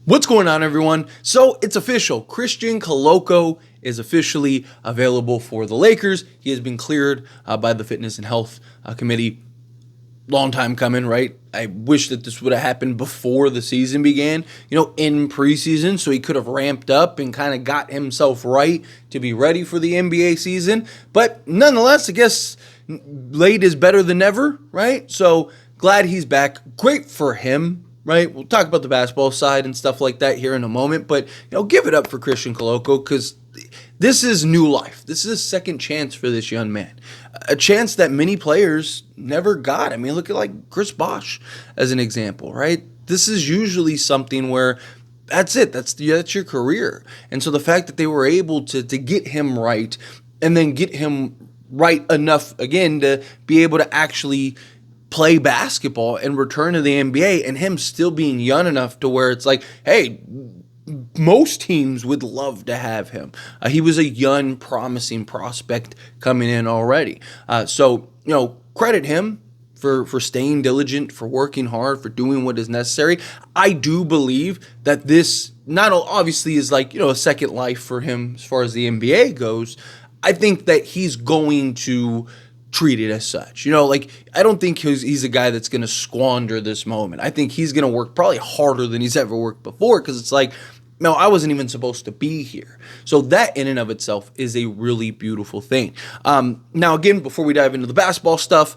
What's going on, everyone? So it's official. Christian Koloko is officially available for the Lakers. He has been cleared by the Fitness and Health Committee. Long time coming, right? I wish that this would have happened before the season began, in preseason, so he could have ramped up and kind of got himself right to be ready for the NBA season. But nonetheless, I guess late is better than never, right? So glad he's back. Great for him. Right, we'll talk about the basketball side and stuff like that here in a moment, but give it up for Christian Koloko because this is new life. This is a second chance for this young man, a chance that many players never got. I mean, look at like Chris Bosh as an example, right? This is usually something where that's it. That's your career, and so the fact that they were able to get him right and then get him right enough again to be able to actually play basketball and return to the NBA, and him still being young enough to where it's like, hey, most teams would love to have him. He was a young, promising prospect coming in already. So credit him for staying diligent, for working hard, for doing what is necessary. I do believe that this not obviously is like, a second life for him as far as the NBA goes. I think that he's going to treat it as such. I don't think he's a guy that's going to squander this moment. I think he's going to work probably harder than he's ever worked before because it's like, no, I wasn't even supposed to be here. So that in and of itself is a really beautiful thing. Now, again, before we dive into the basketball stuff,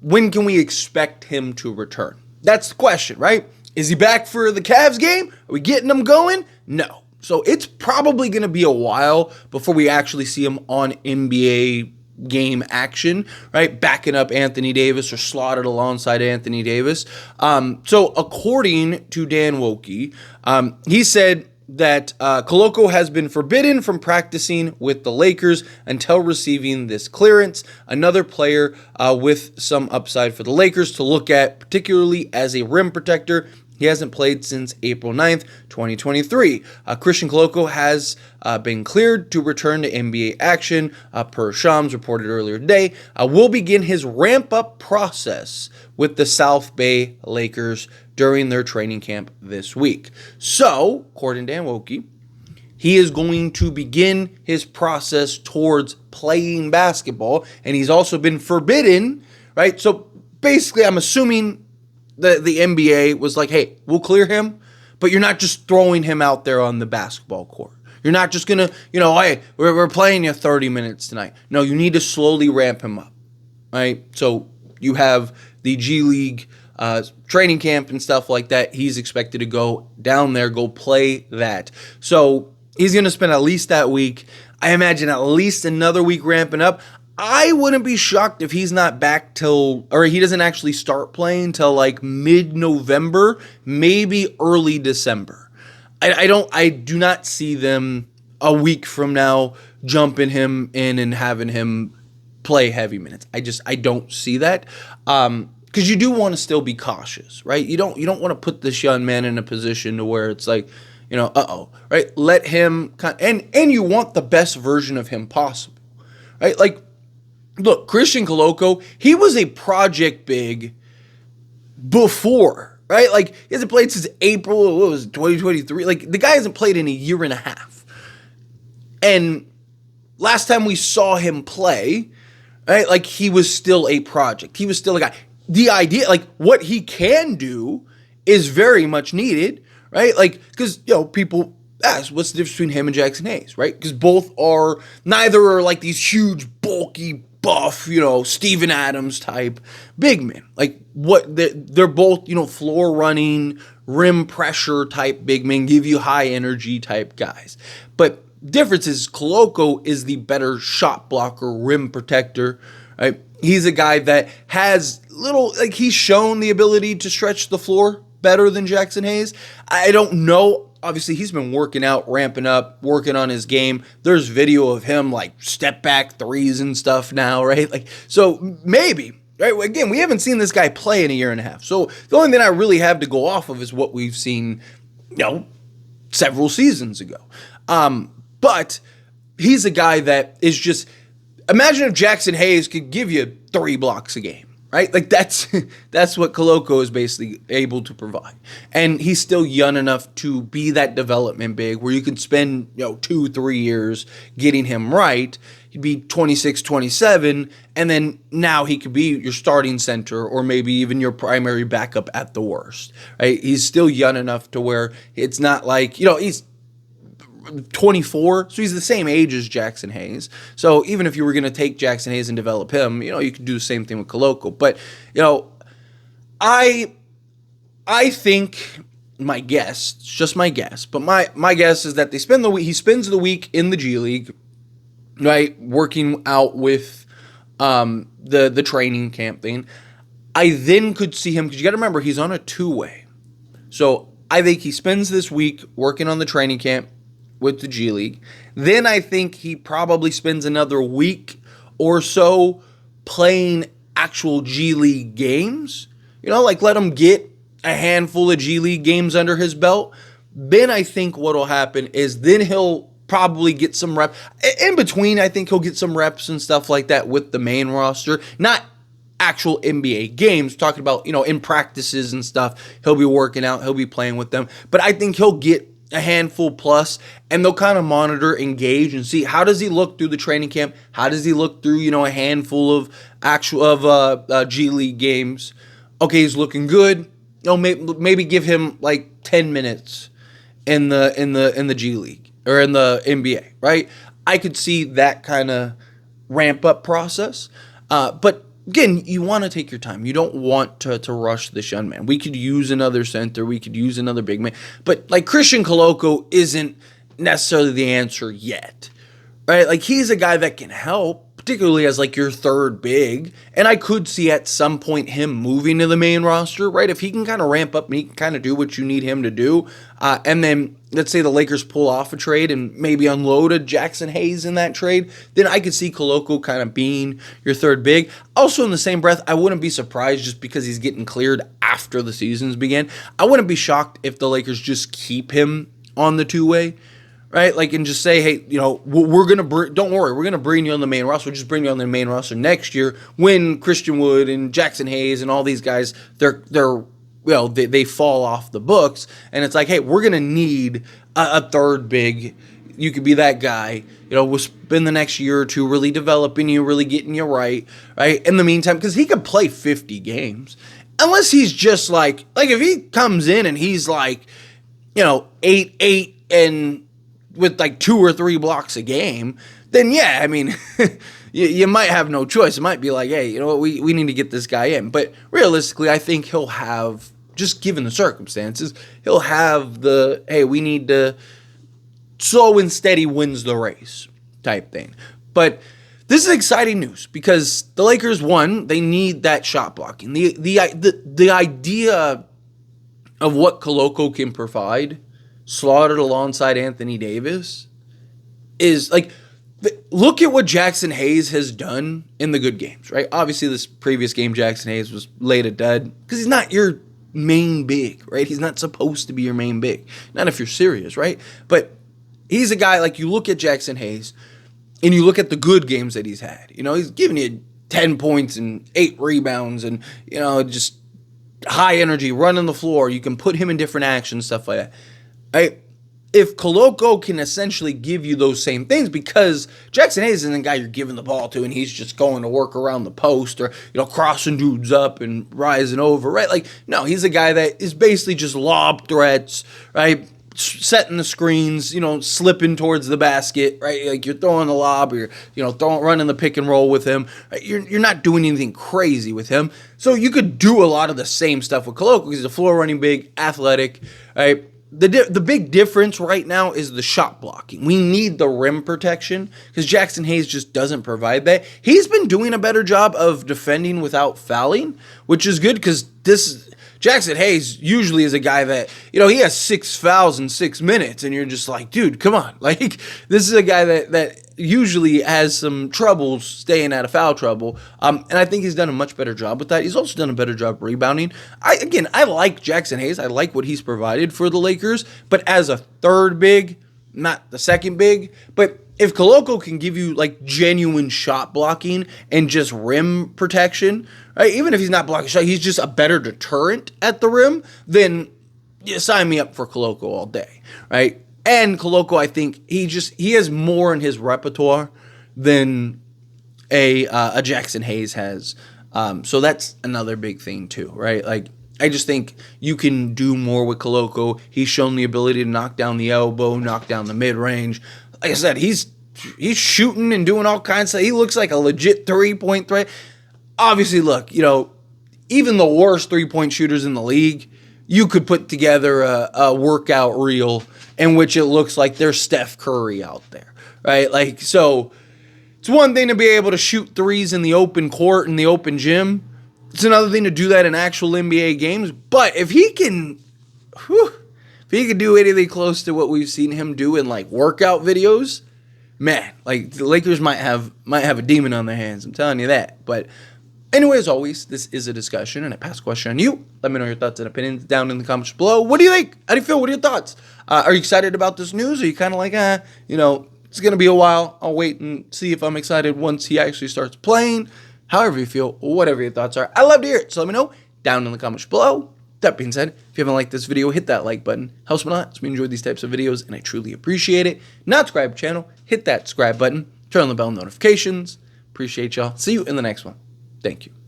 when can we expect him to return? That's the question, right? Is he back for the Cavs game? Are we getting him going? No. So it's probably going to be a while before we actually see him on NBA game action, right? Backing up Anthony Davis or slotted alongside Anthony Davis. So according to Dan Wokey, he said that Koloko has been forbidden from practicing with the Lakers until receiving this clearance. Another player with some upside for the Lakers to look at, particularly as a rim protector. He hasn't played since April 9th, 2023. Christian Koloko has been cleared to return to NBA action, per Shams reported earlier today. Will begin his ramp-up process with the South Bay Lakers during their training camp this week. So, according to Dan Wokey, he is going to begin his process towards playing basketball, and he's also been forbidden, right? So, basically, I'm assuming the NBA was like, hey, we'll clear him, but you're not just throwing him out there on the basketball court. You're not just going to, hey, we're playing you 30 minutes tonight. No, you need to slowly ramp him up, right? So you have the G League training camp and stuff like that. He's expected to go down there, go play that. So he's going to spend at least that week. I imagine at least another week ramping up. I wouldn't be shocked if he's not back or he doesn't actually start playing till like mid-November, maybe early December. I do not see them a week from now jumping him in and having him play heavy minutes. I don't see that. Because you do want to still be cautious, right? You don't want to put this young man in a position to where it's like, right? Let him and you want the best version of him possible, right? Like, look, Christian Koloko, he was a project big before, right? Like, he hasn't played since April, 2023? Like, the guy hasn't played in a year and a half. And last time we saw him play, right, like, he was still a project. He was still a guy. The idea, like, what he can do is very much needed, right? Like, because, people ask, what's the difference between him and Jackson Hayes, right? Because neither are like these huge, bulky, buff, Steven Adams type big men. Like they're both, floor running, rim pressure type big men, give you high energy type guys. But difference is Koloko is the better shot blocker, rim protector, right? He's a guy that has he's shown the ability to stretch the floor better than Jackson Hayes. I don't know. Obviously, he's been working out, ramping up, working on his game. There's video of him like step back threes and stuff now, right? Like, so maybe, right? Again, we haven't seen this guy play in a year and a half. So the only thing I really have to go off of is what we've seen, several seasons ago. But he's a guy that is just, imagine if Jackson Hayes could give you 3 blocks a game, right? Like that's that's what Koloko is basically able to provide. And he's still young enough to be that development big where you could spend, 2-3 years getting him right. He'd be 26, 27, and then now he could be your starting center or maybe even your primary backup at the worst, right? He's still young enough to where it's not like, he's 24, so he's the same age as Jackson Hayes. So even if you were going to take Jackson Hayes and develop him, you could do the same thing with Koloko. But I think my guess, it's just my guess, but my guess is that they spend the week. He spends the week in the G League, right, working out with the training camp thing. I then could see him because you got to remember he's on a 2-way, so I think he spends this week working on the training camp with the G League. Then I think he probably spends another week or so playing actual G League games. Like let him get a handful of G League games under his belt. Then I think what'll happen is then he'll probably get some reps. In between, I think he'll get some reps and stuff like that with the main roster. Not actual NBA games, talking about, in practices and stuff. He'll be working out, he'll be playing with them. But I think he'll get a handful plus, and they'll kind of monitor, engage, and see how does he look through the training camp. How does he look through a handful of G League games? Okay, he's looking good. Maybe give him like 10 minutes in the G League or in the NBA, right? I could see that kind of ramp up process, but again, you want to take your time. You don't want to rush this young man. We could use another center. We could use another big man. But like Christian Koloko isn't necessarily the answer yet, right? Like he's a guy that can help, particularly as like your third big. And I could see at some point him moving to the main roster, right? If he can kind of ramp up and he can kind of do what you need him to do. And then let's say the Lakers pull off a trade and maybe unload a Jackson Hayes in that trade, then I could see Koloko kind of being your third big. Also in the same breath, I wouldn't be surprised just because he's getting cleared after the seasons begin. I wouldn't be shocked if the Lakers just keep him on the 2-way, right? Like, and just say, hey, we're going to don't worry, we're going to bring you on the main roster. We'll just bring you on the main roster next year when Christian Wood and Jackson Hayes and all these guys, they fall off the books, and it's like, hey, we're going to need a third big. You could be that guy. We'll spend the next year or two really developing you, really getting you right? In the meantime, because he could play 50 games. Unless he's just like if he comes in and he's like, 8-8 and with like 2 or 3 blocks a game, then yeah, I mean, you might have no choice. It might be like, hey, we need to get this guy in. But realistically, I think he'll have, just given the circumstances, he'll have the, hey, we need to, slow and steady wins the race type thing. But this is exciting news because the Lakers, one, they need that shot blocking. The idea of what Koloko can provide, slaughtered alongside Anthony Davis, is like, look at what Jackson Hayes has done in the good games, right? Obviously, this previous game, Jackson Hayes was laid a dud because he's not your main big, right? He's not supposed to be your main big. Not if you're serious, right? But he's a guy, like, you look at Jackson Hayes and you look at the good games that he's had. He's giving you 10 points and 8 rebounds and, just high energy, running the floor. You can put him in different actions, stuff like that. Right? If Koloko can essentially give you those same things, because Jackson Hayes isn't a guy you're giving the ball to and he's just going to work around the post or, crossing dudes up and rising over, right? Like, no, he's a guy that is basically just lob threats, right? Setting the screens, slipping towards the basket, right? Like you're throwing the lob or you're, running the pick and roll with him. Right? You're not doing anything crazy with him. So you could do a lot of the same stuff with Koloko because he's a floor running big, athletic, right? The big difference right now is the shot blocking. We need the rim protection because Jackson Hayes just doesn't provide that. He's been doing a better job of defending without fouling, which is good because Jackson Hayes usually is a guy that, he has 6 fouls in 6 minutes, and you're just like, dude, come on. Like, this is a guy that usually has some trouble staying out of foul trouble, and I think he's done a much better job with that. He's also done a better job rebounding. I like Jackson Hayes. I like what he's provided for the Lakers, but as a third big, not the second big, but if Koloko can give you like genuine shot blocking and just rim protection, right? Even if he's not blocking shot, he's just a better deterrent at the rim, then you sign me up for Koloko all day, right? And Koloko, I think he has more in his repertoire than a Jackson Hayes has. So that's another big thing too, right? Like, I just think you can do more with Koloko. He's shown the ability to knock down the elbow, knock down the mid-range. Like I said, he's shooting and doing all kinds of stuff. He looks like a legit three-point threat. Obviously, look, even the worst three-point shooters in the league, you could put together a workout reel in which it looks like there's Steph Curry out there, right? Like, so it's one thing to be able to shoot threes in the open court, in the open gym. It's another thing to do that in actual NBA games. But if he can do anything close to what we've seen him do in like workout videos, man, like the Lakers might have a demon on their hands. I'm telling you that. But anyway, as always, this is a discussion and I pass a question on you. Let me know your thoughts and opinions down in the comments below. What do you think? How do you feel? What are your thoughts? Are you excited about this news? Or are you kind of like, it's going to be a while. I'll wait and see if I'm excited once he actually starts playing. However you feel, whatever your thoughts are, I love to hear it. So let me know down in the comments below. That being said, if you haven't liked this video, hit that like button. Helps me a lot. So we enjoy these types of videos, and I truly appreciate it. Not subscribe to the channel, hit that subscribe button. Turn on the bell notifications. Appreciate y'all. See you in the next one. Thank you.